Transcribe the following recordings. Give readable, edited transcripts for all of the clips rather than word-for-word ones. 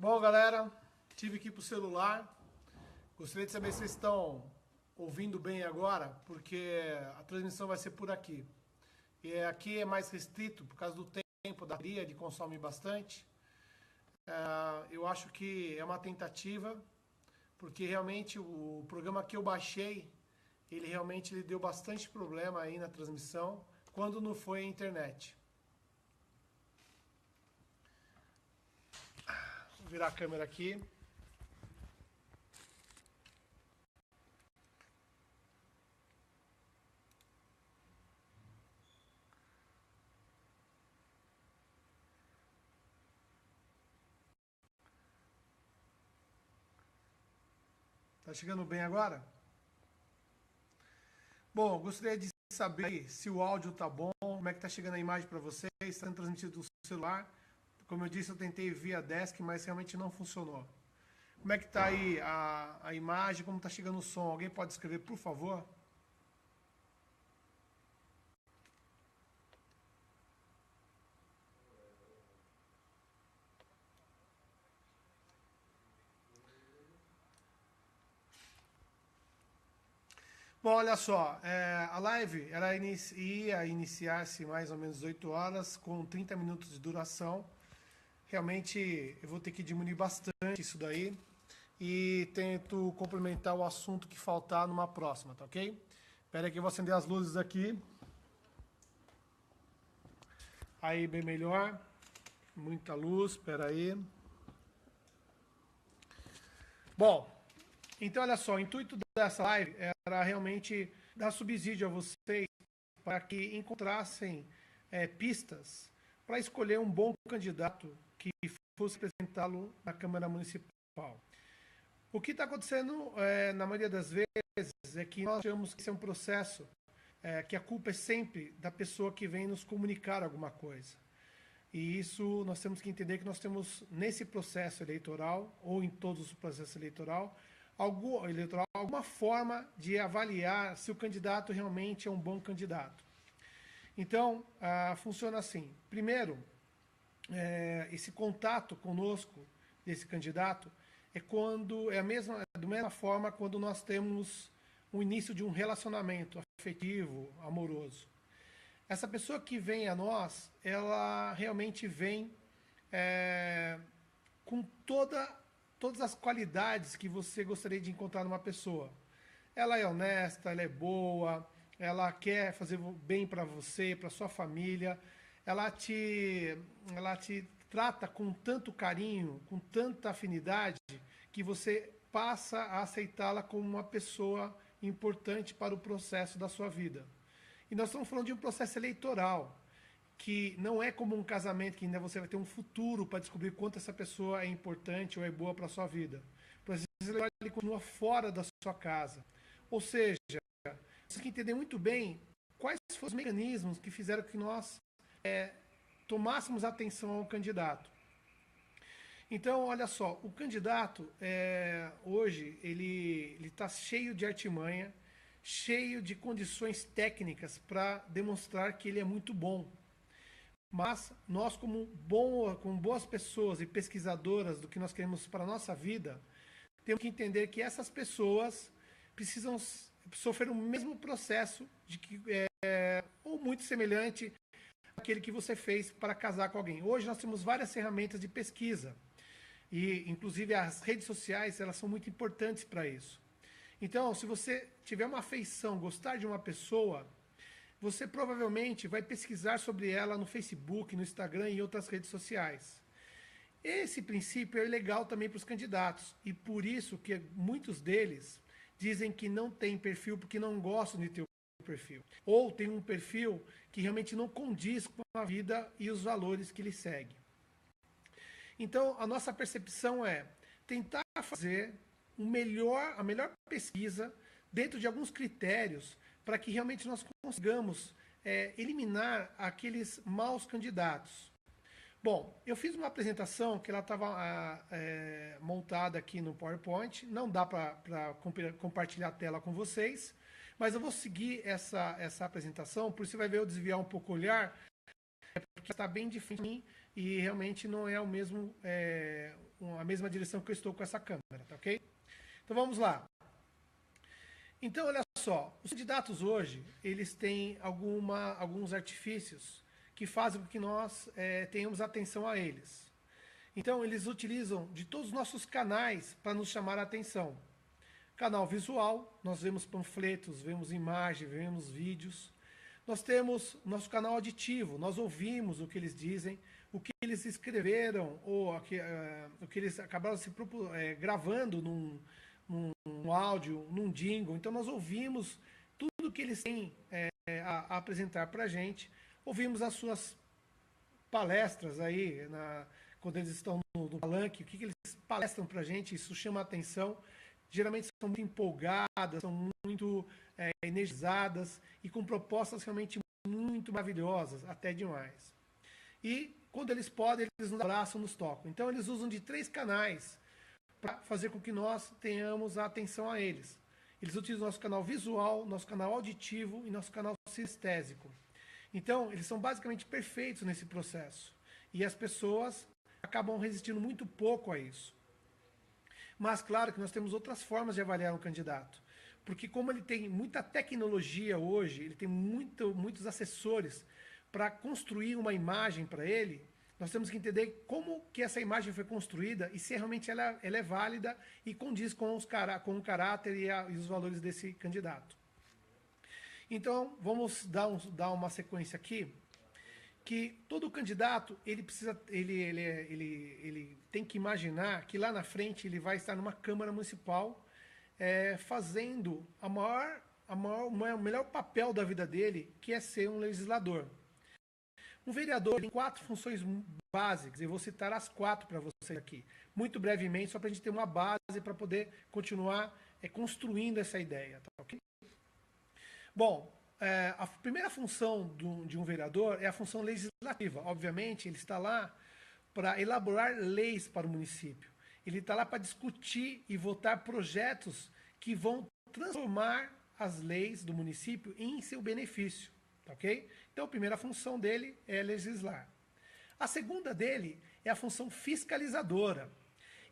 Bom, galera, tive aqui pro celular. Gostaria de saber se vocês estão ouvindo bem agora, porque a transmissão vai ser por aqui. E aqui é mais restrito por causa do tempo da bateria, de consome bastante. Eu acho que é uma tentativa, porque realmente o programa que eu baixei, ele deu bastante problema aí na transmissão, quando não foi a internet. Vou virar a câmera aqui. Tá chegando bem agora? Bom, gostaria de saber se o áudio tá bom, como é que tá chegando a imagem para vocês, está sendo transmitido do celular. Como eu disse, eu tentei via desk, mas realmente não funcionou. Como é que tá aí a imagem, como tá chegando o som? Alguém pode escrever, por favor? Bom, olha só, a live ela ia iniciar-se mais ou menos 8 horas, com 30 minutos de duração. Realmente eu vou ter que diminuir bastante isso daí e tento complementar o assunto que faltar numa próxima, tá ok? Espera aí que eu vou acender as luzes aqui. Aí, bem melhor. Muita luz, espera aí. Bom, então olha só, o intuito dessa live era realmente dar subsídio a vocês para que encontrassem pistas para escolher um bom candidato que fosse apresentá-lo na Câmara Municipal. O que está acontecendo, na maioria das vezes, é que nós achamos que esse é um processo que a culpa é sempre da pessoa que vem nos comunicar alguma coisa. E isso nós temos que entender que nós temos, nesse processo eleitoral, ou em todos os processos eleitorais, alguma forma de avaliar se o candidato realmente é um bom candidato. Então, funciona assim. Primeiro, esse contato conosco, desse candidato, da mesma forma quando nós temos o início de um relacionamento afetivo, amoroso. Essa pessoa que vem a nós, ela realmente vem com todas as qualidades que você gostaria de encontrar numa pessoa. Ela é honesta, ela é boa, ela quer fazer bem para você, para sua família, ela te trata com tanto carinho, com tanta afinidade, que você passa a aceitá-la como uma pessoa importante para o processo da sua vida. E nós estamos falando de um processo eleitoral, que não é como um casamento, que ainda você vai ter um futuro para descobrir quanto essa pessoa é importante ou é boa para a sua vida. O processo eleitoral ele continua fora da sua casa. Ou seja, você tem que entender muito bem quais foram os mecanismos que fizeram que nós tomássemos atenção ao candidato. Então, olha só, o candidato, hoje, ele está cheio de artimanha, cheio de condições técnicas para demonstrar que ele é muito bom. Mas nós, como boas pessoas e pesquisadoras do que nós queremos para a nossa vida, temos que entender que essas pessoas precisam sofrer o mesmo processo ou muito semelhante àquele que você fez para casar com alguém. Hoje nós temos várias ferramentas de pesquisa e, inclusive, as redes sociais elas são muito importantes para isso. Então, se você tiver uma afeição, gostar de uma pessoa, você provavelmente vai pesquisar sobre ela no Facebook, no Instagram e outras redes sociais. Esse princípio é legal também para os candidatos, e por isso que muitos deles dizem que não tem perfil porque não gostam de ter um perfil. Ou tem um perfil que realmente não condiz com a vida e os valores que ele segue. Então, a nossa percepção é tentar fazer a melhor pesquisa dentro de alguns critérios para que realmente nós consigamos eliminar aqueles maus candidatos. Bom, eu fiz uma apresentação que ela estava montada aqui no PowerPoint, não dá para compartilhar a tela com vocês, mas eu vou seguir essa apresentação, por isso você vai ver eu desviar um pouco o olhar, porque está bem diferente de mim e realmente não é a mesma direção que eu estou com essa câmera, tá ok? Então vamos lá. Então, olha só, os candidatos hoje, eles têm alguns artifícios que fazem com que nós tenhamos atenção a eles. Então, eles utilizam de todos os nossos canais para nos chamar a atenção. Canal visual, nós vemos panfletos, vemos imagens, vemos vídeos. Nós temos nosso canal auditivo, nós ouvimos o que eles dizem, o que eles escreveram, ou o que eles acabaram gravando num áudio, num jingle. Então nós ouvimos tudo que eles têm a apresentar para a gente, ouvimos as suas palestras aí, quando eles estão no palanque, o que eles palestram para a gente, isso chama a atenção. Geralmente são muito empolgadas, são muito energizadas e com propostas realmente muito maravilhosas, até demais. E quando eles podem, eles nos abraçam, nos tocam. Então eles usam de 3 canais para fazer com que nós tenhamos a atenção a eles. Eles utilizam nosso canal visual, nosso canal auditivo e nosso canal sinestésico. Então, eles são basicamente perfeitos nesse processo. E as pessoas acabam resistindo muito pouco a isso. Mas, claro que nós temos outras formas de avaliar um candidato. Porque como ele tem muita tecnologia hoje, ele tem muitos assessores para construir uma imagem para ele, nós temos que entender como que essa imagem foi construída e se realmente ela é válida e condiz com o caráter e os valores desse candidato. Então, vamos dar uma sequência aqui, que todo candidato, ele tem que imaginar que lá na frente ele vai estar numa Câmara Municipal fazendo o melhor papel da vida dele, que é ser um legislador. Um vereador tem 4 funções básicas, eu vou citar as 4 para vocês aqui, muito brevemente, só para a gente ter uma base para poder continuar construindo essa ideia. Tá, okay? Bom, a primeira função de um vereador é a função legislativa. Obviamente, ele está lá para elaborar leis para o município. Ele está lá para discutir e votar projetos que vão transformar as leis do município em seu benefício. Ok? Então, a primeira função dele é legislar. A segunda dele é a função fiscalizadora.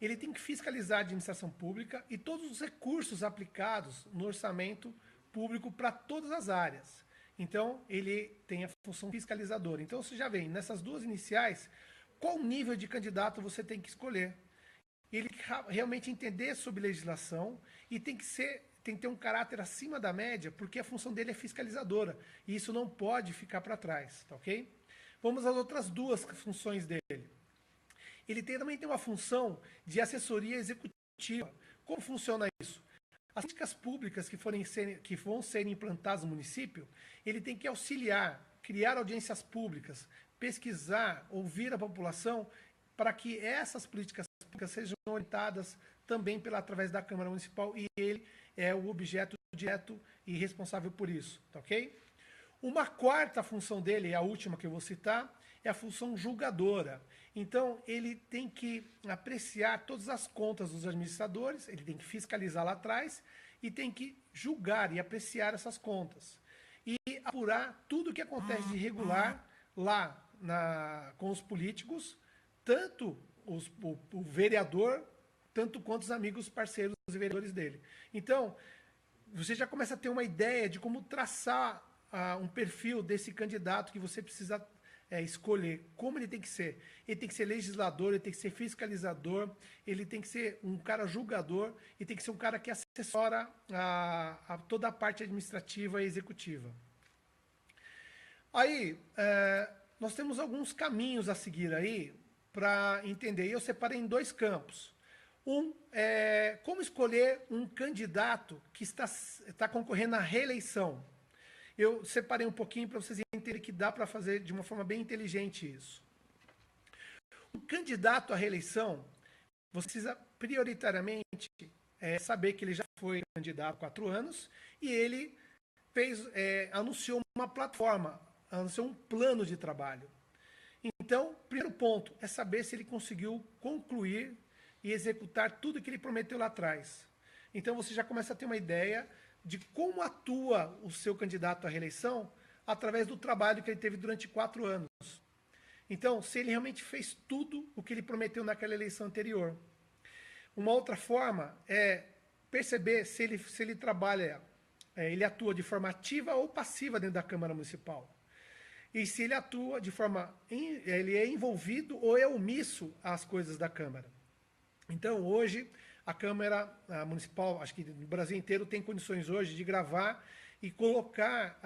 Ele tem que fiscalizar a administração pública e todos os recursos aplicados no orçamento público para todas as áreas. Então, ele tem a função fiscalizadora. Então, você já vê, nessas 2 iniciais, qual nível de candidato você tem que escolher. Ele tem que realmente entender sobre legislação e tem que ter um caráter acima da média, porque a função dele é fiscalizadora. E isso não pode ficar para trás, tá ok? Vamos às outras 2 funções dele. Ele também tem uma função de assessoria executiva. Como funciona isso? As políticas públicas que vão ser implantadas no município, ele tem que auxiliar, criar audiências públicas, pesquisar, ouvir a população, para que essas políticas públicas sejam orientadas também através da Câmara Municipal, e ele é o objeto direto e responsável por isso, tá ok? Uma 4ª função dele, a última que eu vou citar, é a função julgadora. Então, ele tem que apreciar todas as contas dos administradores, ele tem que fiscalizar lá atrás e tem que julgar e apreciar essas contas. E apurar tudo o que acontece de irregular lá com os políticos, tanto o vereador, tanto quanto os amigos, parceiros e vereadores dele. Então, você já começa a ter uma ideia de como traçar um perfil desse candidato que você precisa escolher, como ele tem que ser. Ele tem que ser legislador, ele tem que ser fiscalizador, ele tem que ser um cara julgador e tem que ser um cara que assessora toda a parte administrativa e executiva. Aí, nós temos alguns caminhos a seguir aí para entender. Eu separei em 2 campos. Um é como escolher um candidato que está concorrendo à reeleição. Eu separei um pouquinho para vocês entenderem que dá para fazer de uma forma bem inteligente isso. Um candidato à reeleição, você precisa prioritariamente saber que ele já foi candidato há 4 anos e ele anunciou uma plataforma, anunciou um plano de trabalho. Então, primeiro ponto é saber se ele conseguiu concluir e executar tudo que ele prometeu lá atrás. Então, você já começa a ter uma ideia de como atua o seu candidato à reeleição através do trabalho que ele teve durante 4 anos. Então, se ele realmente fez tudo o que ele prometeu naquela eleição anterior. Uma outra forma é perceber se ele trabalha, ele atua de forma ativa ou passiva dentro da Câmara Municipal. E se ele atua de forma, ele é envolvido ou é omisso às coisas da Câmara. Então, hoje, a Câmara Municipal, acho que no Brasil inteiro, tem condições hoje de gravar e colocar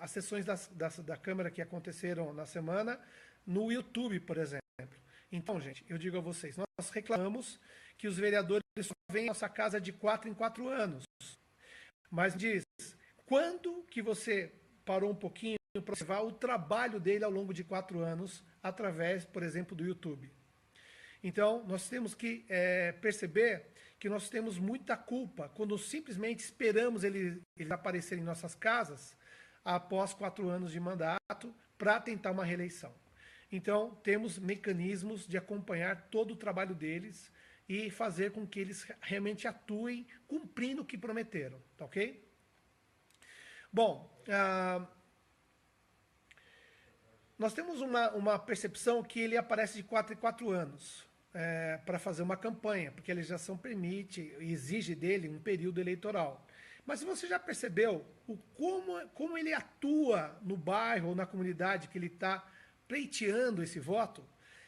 as sessões da Câmara que aconteceram na semana no YouTube, por exemplo. Então, gente, eu digo a vocês, nós reclamamos que os vereadores só vêm à nossa casa de 4 em 4 anos. Mas diz, quando que você parou um pouquinho para observar o trabalho dele ao longo de 4 anos, através, por exemplo, do YouTube? Então, nós temos que perceber que nós temos muita culpa quando simplesmente esperamos eles aparecerem em nossas casas após 4 anos de mandato para tentar uma reeleição. Então, temos mecanismos de acompanhar todo o trabalho deles e fazer com que eles realmente atuem cumprindo o que prometeram, tá ok? Bom, nós temos uma percepção que ele aparece de 4 em 4 anos para fazer uma campanha, porque a legislação permite e exige dele um período eleitoral. Mas você já percebeu como ele atua no bairro ou na comunidade que ele está pleiteando esse voto?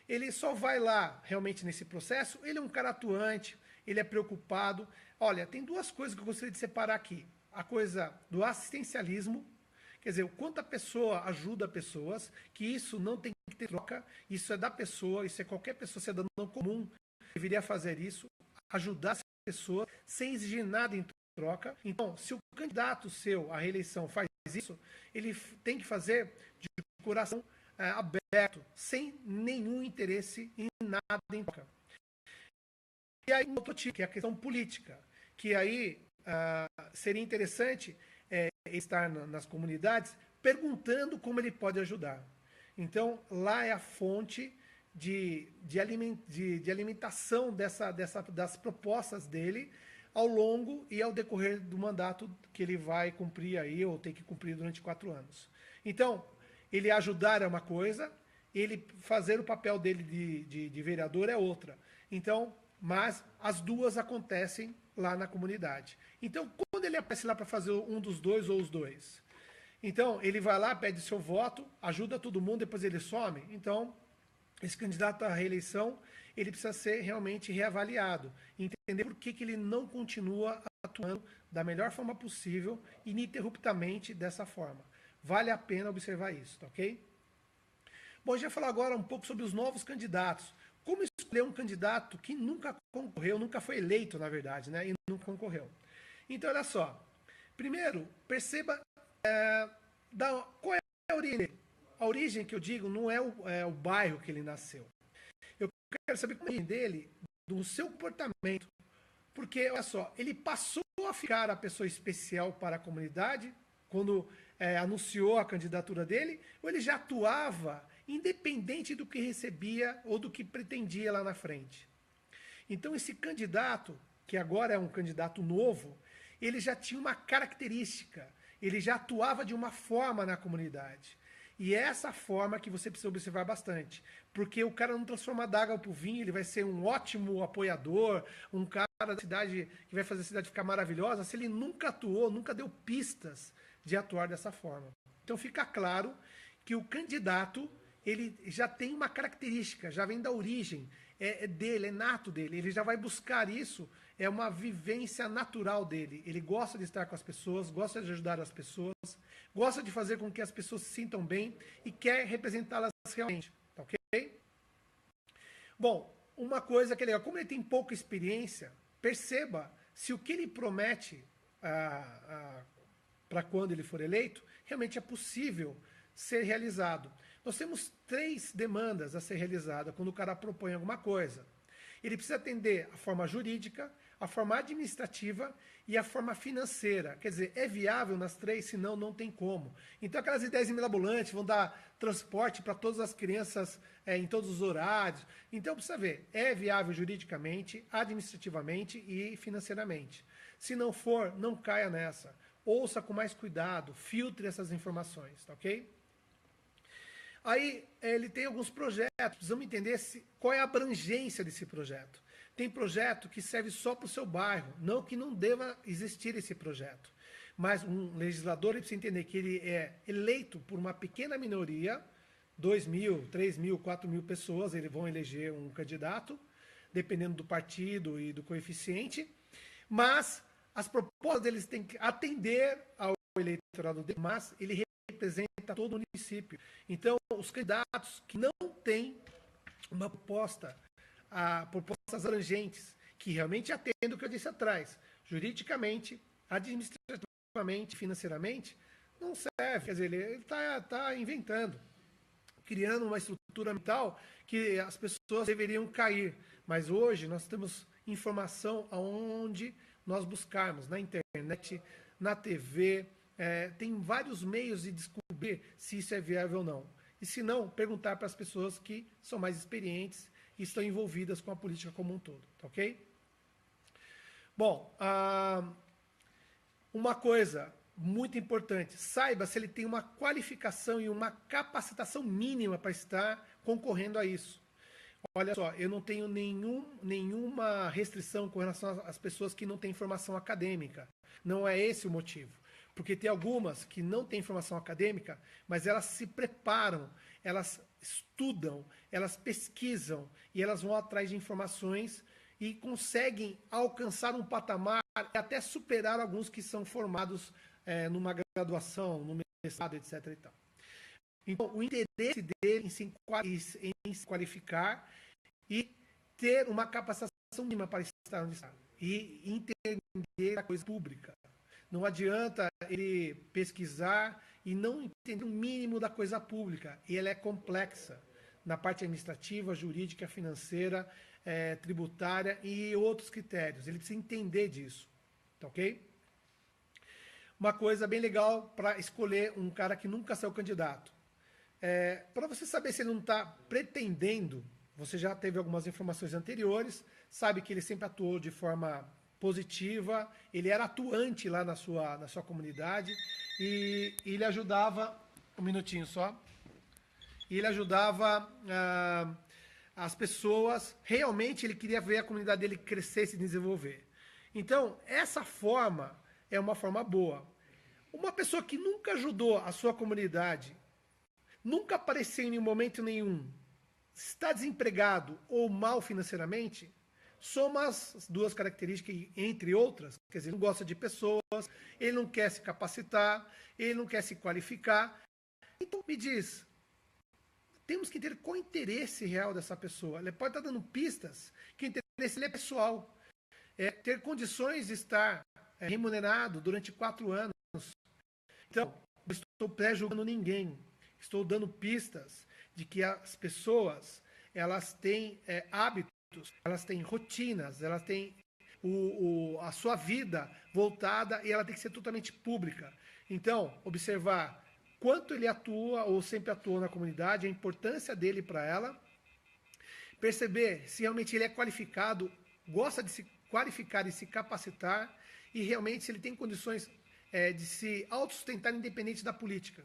Ele só vai lá realmente nesse processo, ele é um cara atuante, ele é preocupado. Olha, tem duas coisas que eu gostaria de separar aqui. A coisa do assistencialismo, quer dizer, o quanto a pessoa ajuda pessoas, que isso não tem que ter troca, isso é da pessoa, isso é qualquer pessoa, cidadão comum, deveria fazer isso, ajudar essa pessoa, sem exigir nada em troca. Então, se o candidato seu à reeleição faz isso, ele tem que fazer de coração aberto, sem nenhum interesse em nada em troca. E aí, outro tipo, que é a questão política, que aí seria interessante estar nas comunidades perguntando como ele pode ajudar. Então, lá é a fonte de alimentação das propostas dele ao longo e ao decorrer do mandato que ele vai cumprir aí, ou tem que cumprir durante 4 anos. Então, ele ajudar é uma coisa, ele fazer o papel dele de vereador é outra. Então, mas as duas acontecem lá na comunidade. Então, quando ele aparece lá para fazer um dos dois ou os dois? Então, ele vai lá, pede seu voto, ajuda todo mundo, depois ele some. Então, esse candidato à reeleição, ele precisa ser realmente reavaliado, entender por que ele não continua atuando da melhor forma possível, ininterruptamente dessa forma. Vale a pena observar isso, tá ok? Bom, a gente vai falar agora um pouco sobre os novos candidatos. Como escolher um candidato que nunca concorreu, nunca foi eleito, na verdade, né? E nunca concorreu. Então, olha só. Primeiro, perceba qual é a origem dele. A origem que eu digo não é o bairro que ele nasceu. Eu quero saber como é a origem dele, do seu comportamento. Porque, olha só, ele passou a ficar a pessoa especial para a comunidade quando anunciou a candidatura dele, ou ele já atuava independente do que recebia ou do que pretendia lá na frente. Então esse candidato, que agora é um candidato novo, ele já tinha uma característica, ele já atuava de uma forma na comunidade. E é essa forma que você precisa observar bastante, porque o cara não transforma da água para o vinho, ele vai ser um ótimo apoiador, um cara da cidade que vai fazer a cidade ficar maravilhosa, se ele nunca atuou, nunca deu pistas de atuar dessa forma. Então fica claro que o candidato, ele já tem uma característica, já vem da origem, é dele, é nato dele, ele já vai buscar isso, é uma vivência natural dele. Ele gosta de estar com as pessoas, gosta de ajudar as pessoas, gosta de fazer com que as pessoas se sintam bem e quer representá-las realmente, tá ok? Bom, uma coisa que é legal, como ele tem pouca experiência, perceba se o que ele promete para quando ele for eleito, realmente é possível ser realizado. Nós temos 3 demandas a ser realizada quando o cara propõe alguma coisa. Ele precisa atender a forma jurídica, a forma administrativa e a forma financeira. Quer dizer, é viável nas 3, senão não tem como. Então aquelas ideias mirabolantes vão dar transporte para todas as crianças em todos os horários. Então precisa ver, é viável juridicamente, administrativamente e financeiramente. Se não for, não caia nessa. Ouça com mais cuidado, filtre essas informações, tá ok? Aí ele tem alguns projetos, precisamos entender qual é a abrangência desse projeto. Tem projeto que serve só para o seu bairro, não que não deva existir esse projeto. Mas um legislador ele precisa entender que ele é eleito por uma pequena minoria, 2.000, 3.000, 4.000 pessoas, eles vão eleger um candidato, dependendo do partido e do coeficiente, mas as propostas deles têm que atender ao eleitorado dele, mas ele representa todo o município. Então, os candidatos que não têm uma proposta, propostas abrangentes, que realmente atendem o que eu disse atrás, juridicamente, administrativamente, financeiramente, não serve. Quer dizer, ele está inventando, criando uma estrutura mental que as pessoas deveriam cair. Mas hoje nós temos informação aonde nós buscarmos, na internet, na TV, tem vários meios de descobrir se isso é viável ou não. E se não, perguntar para as pessoas que são mais experientes e estão envolvidas com a política como um todo, tá ok? Bom, uma coisa muito importante, saiba se ele tem uma qualificação e uma capacitação mínima para estar concorrendo a isso. Olha só, eu não tenho nenhuma restrição com relação às pessoas que não têm formação acadêmica. Não é esse o motivo. Porque tem algumas que não têm formação acadêmica, mas elas se preparam, elas estudam, elas pesquisam e elas vão atrás de informações e conseguem alcançar um patamar e até superar alguns que são formados numa graduação, no mestrado, etc. E tal. Então, o interesse dele em se qualificar e ter uma capacitação mínima para estar onde está. E entender a coisa pública. Não adianta ele pesquisar e não entender o mínimo da coisa pública. E ela é complexa na parte administrativa, jurídica, financeira, tributária e outros critérios. Ele precisa entender disso. Tá ok? Uma coisa bem legal para escolher um cara que nunca saiu candidato. Para você saber se ele não está pretendendo, você já teve algumas informações anteriores, sabe que ele sempre atuou de forma positiva, ele era atuante lá na sua comunidade e ele ajudava, um minutinho só, e ele ajudava as pessoas, realmente ele queria ver a comunidade dele crescer e se desenvolver. Então, essa forma é uma forma boa. Uma pessoa que nunca ajudou a sua comunidade, nunca apareceu em momento nenhum, está desempregado ou mal financeiramente, soma as duas características, entre outras, quer dizer, não gosta de pessoas, ele não quer se capacitar, ele não quer se qualificar. Então, me diz, temos que entender qual é o interesse real dessa pessoa. Ele pode estar dando pistas que o interesse dele é pessoal. Ter condições de estar remunerado durante 4 anos. Então, não estou pré-julgando ninguém. Estou dando pistas de que as pessoas, elas têm hábitos, elas têm rotinas, elas têm a sua vida voltada e ela tem que ser totalmente pública. Então, observar quanto ele atua ou sempre atuou na comunidade, a importância dele para ela, perceber se realmente ele é qualificado, gosta de se qualificar e se capacitar e realmente se ele tem condições de se autossustentar independente da política.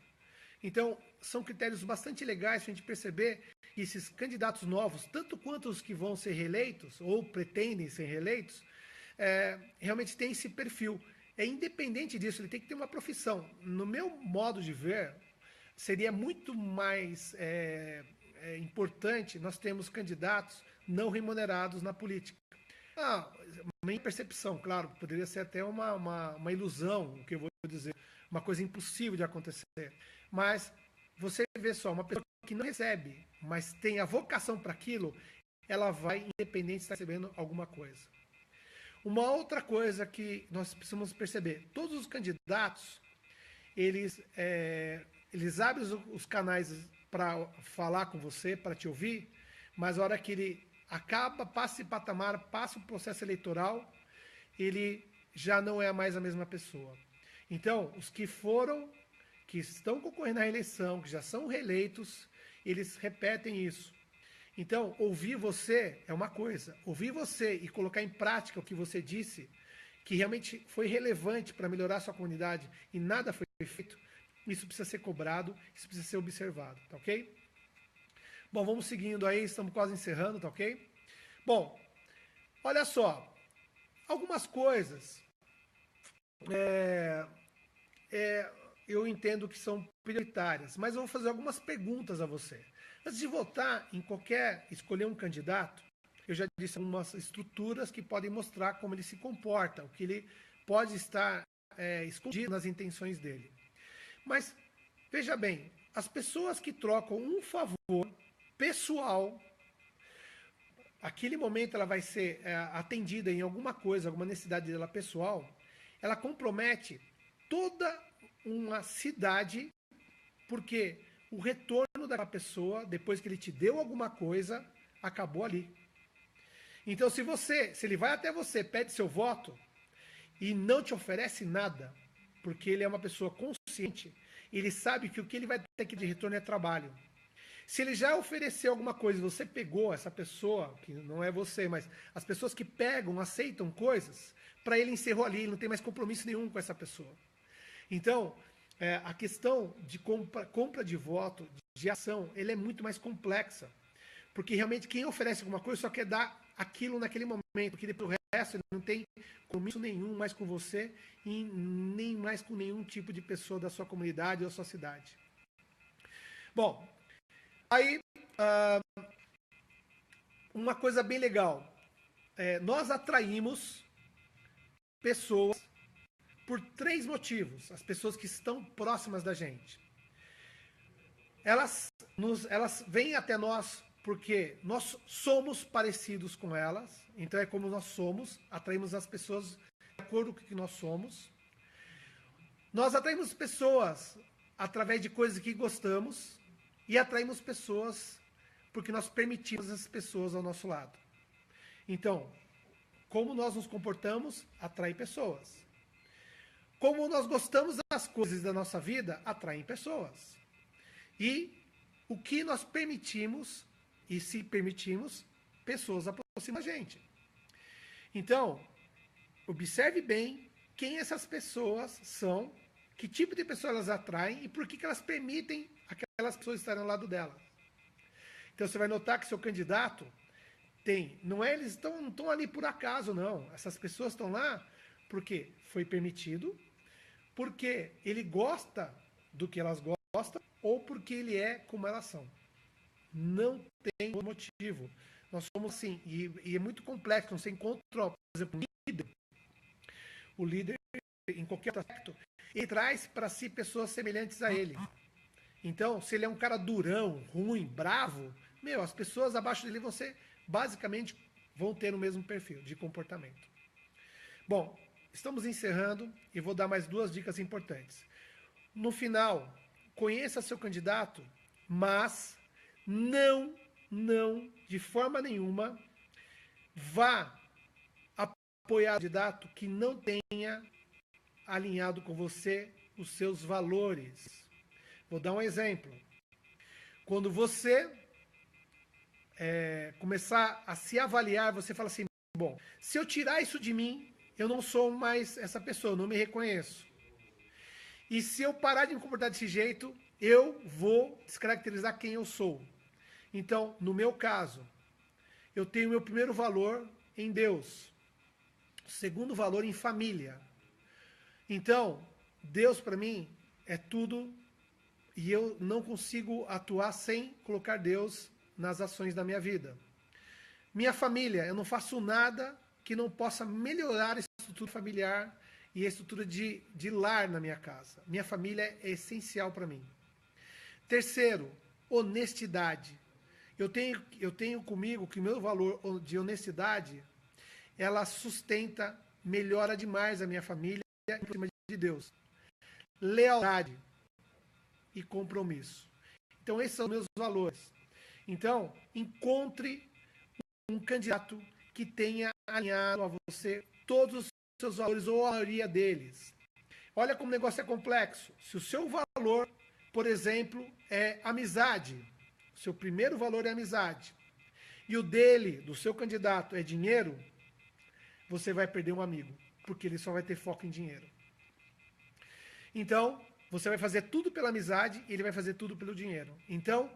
Então, são critérios bastante legais para a gente perceber que esses candidatos novos, tanto quanto os que vão ser reeleitos ou pretendem ser reeleitos, realmente têm esse perfil. Independente disso, ele tem que ter uma profissão. No meu modo de ver, seria muito mais importante nós termos candidatos não remunerados na política. Minha percepção, claro, poderia ser até uma ilusão, o que eu vou dizer, uma coisa impossível de acontecer. Mas você vê só, uma pessoa que não recebe, mas tem a vocação para aquilo, ela vai, independente de estar recebendo alguma coisa. Uma outra coisa que nós precisamos perceber, todos os candidatos, eles abrem os canais para falar com você, para te ouvir, mas a hora que ele acaba, passa esse patamar, passa o processo eleitoral, ele já não é mais a mesma pessoa. Então, os que estão concorrendo à reeleição, que já são reeleitos, eles repetem isso. Então, ouvir você é uma coisa. Ouvir você e colocar em prática o que você disse, que realmente foi relevante para melhorar a sua comunidade e nada foi feito, isso precisa ser cobrado, isso precisa ser observado, tá ok? Bom, vamos seguindo aí, estamos quase encerrando, tá ok? Bom, olha só, algumas coisas eu entendo que são prioritárias, mas eu vou fazer algumas perguntas a você. Antes de votar em escolher um candidato, eu já disse algumas estruturas que podem mostrar como ele se comporta, o que ele pode estar escondido nas intenções dele. Mas, veja bem, as pessoas que trocam um favor pessoal, aquele momento ela vai ser atendida em alguma coisa, alguma necessidade dela pessoal, ela compromete toda uma cidade, porque o retorno daquela pessoa, depois que ele te deu alguma coisa, acabou ali. Então, se ele vai até você, pede seu voto e não te oferece nada, porque ele é uma pessoa consciente, ele sabe que o que ele vai ter aqui de retorno é trabalho. Se ele já ofereceu alguma coisa e você pegou essa pessoa, que não é você, mas as pessoas que pegam, aceitam coisas, para ele encerrou ali, ele não tem mais compromisso nenhum com essa pessoa. Então, a questão de compra de voto, de ação, ele é muito mais complexa. Porque realmente quem oferece alguma coisa só quer dar aquilo naquele momento, porque depois o resto ele não tem compromisso nenhum mais com você e nem mais com nenhum tipo de pessoa da sua comunidade ou da sua cidade. Bom, aí uma coisa bem legal, nós atraímos pessoas por 3 motivos, as pessoas que estão próximas da gente. Elas vêm até nós porque nós somos parecidos com elas, então é como nós somos, atraímos as pessoas de acordo com o que nós somos. Nós atraímos pessoas através de coisas que gostamos e atraímos pessoas porque nós permitimos as pessoas ao nosso lado. Então, como nós nos comportamos, atrai pessoas. Como nós gostamos das coisas da nossa vida, atraem pessoas. E o que nós permitimos, e se permitimos, pessoas aproximam a gente. Então, observe bem quem essas pessoas são, que tipo de pessoas elas atraem e por que elas permitem aquelas pessoas estarem ao lado dela. Então você vai notar que seu candidato eles não estão ali por acaso, não. Essas pessoas estão lá porque foi permitido, porque ele gosta do que elas gostam ou porque ele é como elas são. Não tem motivo. Nós somos assim, e é muito complexo. Você encontra, por exemplo, o líder, em qualquer aspecto, ele traz para si pessoas semelhantes a ele. Então, se ele é um cara durão, ruim, bravo, as pessoas abaixo dele basicamente vão ter o mesmo perfil de comportamento. Bom, estamos encerrando e vou dar mais 2 dicas importantes. No final, conheça seu candidato, mas não, de forma nenhuma, vá apoiar o candidato que não tenha alinhado com você os seus valores. Vou dar um exemplo. Quando você começar a se avaliar, você fala assim, bom, se eu tirar isso de mim, eu não sou mais essa pessoa, eu não me reconheço. E se eu parar de me comportar desse jeito, eu vou descaracterizar quem eu sou. Então, no meu caso, eu tenho meu primeiro valor em Deus. Segundo valor em família. Então, Deus para mim é tudo e eu não consigo atuar sem colocar Deus nas ações da minha vida. Minha família, eu não faço nada que não possa melhorar a estrutura familiar e a estrutura de lar na minha casa. Minha família é essencial para mim. Terceiro, honestidade. Eu tenho comigo que o meu valor de honestidade, ela sustenta, melhora demais a minha família em cima de Deus. Lealdade e compromisso. Então, esses são os meus valores. Então, encontre um candidato que tenha alinhado a você todos os seus valores ou a maioria deles. Olha como o negócio é complexo. Se o seu valor, por exemplo, é amizade, seu primeiro valor é amizade, e o dele, do seu candidato, é dinheiro, você vai perder um amigo, porque ele só vai ter foco em dinheiro. Então, você vai fazer tudo pela amizade e ele vai fazer tudo pelo dinheiro. Então,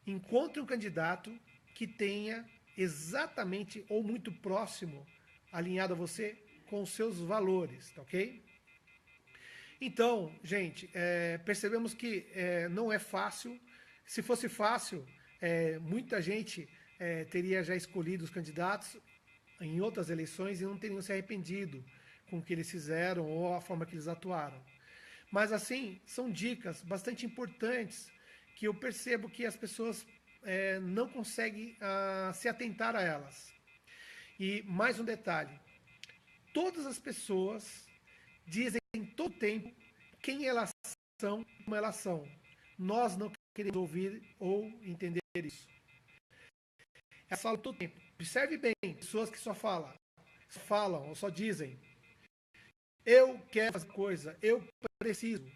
encontre um candidato que tenha exatamente ou muito próximo, alinhado a você, com os seus valores, tá ok? Então, gente, percebemos que não é fácil. Se fosse fácil, muita gente teria já escolhido os candidatos em outras eleições e não teriam se arrependido com o que eles fizeram ou a forma que eles atuaram. Mas, assim, são dicas bastante importantes que eu percebo que as pessoas não conseguem se atentar a elas. E mais um detalhe: todas as pessoas dizem todo tempo quem elas são, como elas são. Nós não queremos ouvir ou entender isso. Elas falam todo tempo. Observe bem, pessoas que só falam ou só dizem: eu quero fazer coisa, eu preciso.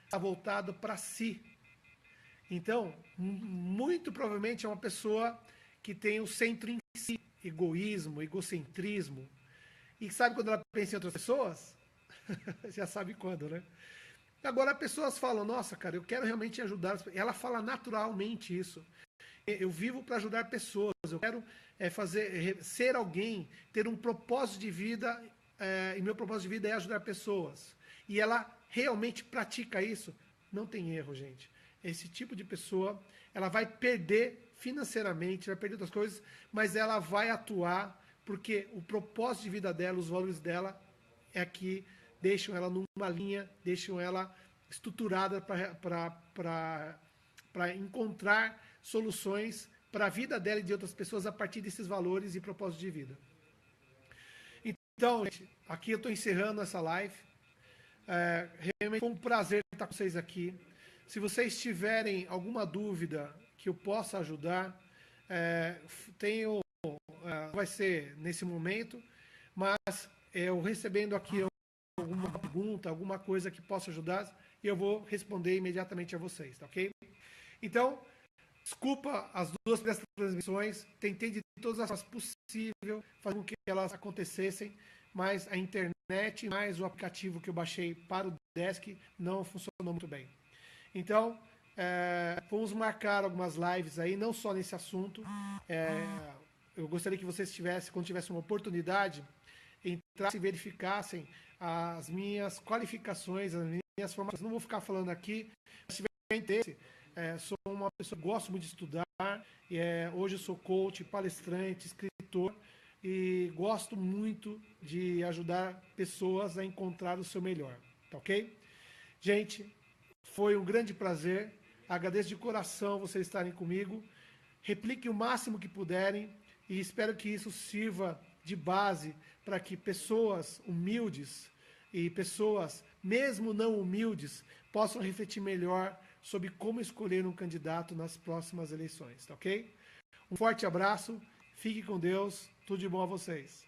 Está voltado para si. Então, muito provavelmente é uma pessoa que tem o centro em si, egoísmo, egocentrismo. E sabe quando ela pensa em outras pessoas? Já sabe quando, né? Agora, pessoas falam: nossa, cara, eu quero realmente ajudar. Ela fala naturalmente isso. Eu vivo para ajudar pessoas. Eu quero ser alguém, ter um propósito de vida, e meu propósito de vida é ajudar pessoas. E ela realmente pratica isso. Não tem erro, gente. Esse tipo de pessoa, ela vai perder financeiramente, vai perder outras coisas, mas ela vai atuar porque o propósito de vida dela, os valores dela, é que deixam ela numa linha, deixam ela estruturada para encontrar soluções para a vida dela e de outras pessoas a partir desses valores e propósitos de vida. Então, gente, aqui eu estou encerrando essa live. Realmente foi um prazer estar com vocês aqui. Se vocês tiverem alguma dúvida que eu possa ajudar, vai ser nesse momento, mas eu recebendo aqui alguma pergunta, alguma coisa que possa ajudar, eu vou responder imediatamente a vocês, tá ok? Então, desculpa as duas transmissões, tentei de todas as formas possíveis fazer com que elas acontecessem, mas a internet mais o aplicativo que eu baixei para o Desk não funcionou muito bem. Então, vamos marcar algumas lives aí, não só nesse assunto. Eu gostaria que vocês quando tivessem uma oportunidade, entrassem e verificassem as minhas qualificações, as minhas formações. Não vou ficar falando aqui, se tiver interesse, sou uma pessoa que gosto muito de estudar, hoje eu sou coach, palestrante, escritor, e gosto muito de ajudar pessoas a encontrar o seu melhor, tá ok? Gente, foi um grande prazer, agradeço de coração vocês estarem comigo, repliquem o máximo que puderem, e espero que isso sirva de base para que pessoas humildes e pessoas, mesmo não humildes, possam refletir melhor sobre como escolher um candidato nas próximas eleições, tá ok? Um forte abraço, fique com Deus, tudo de bom a vocês.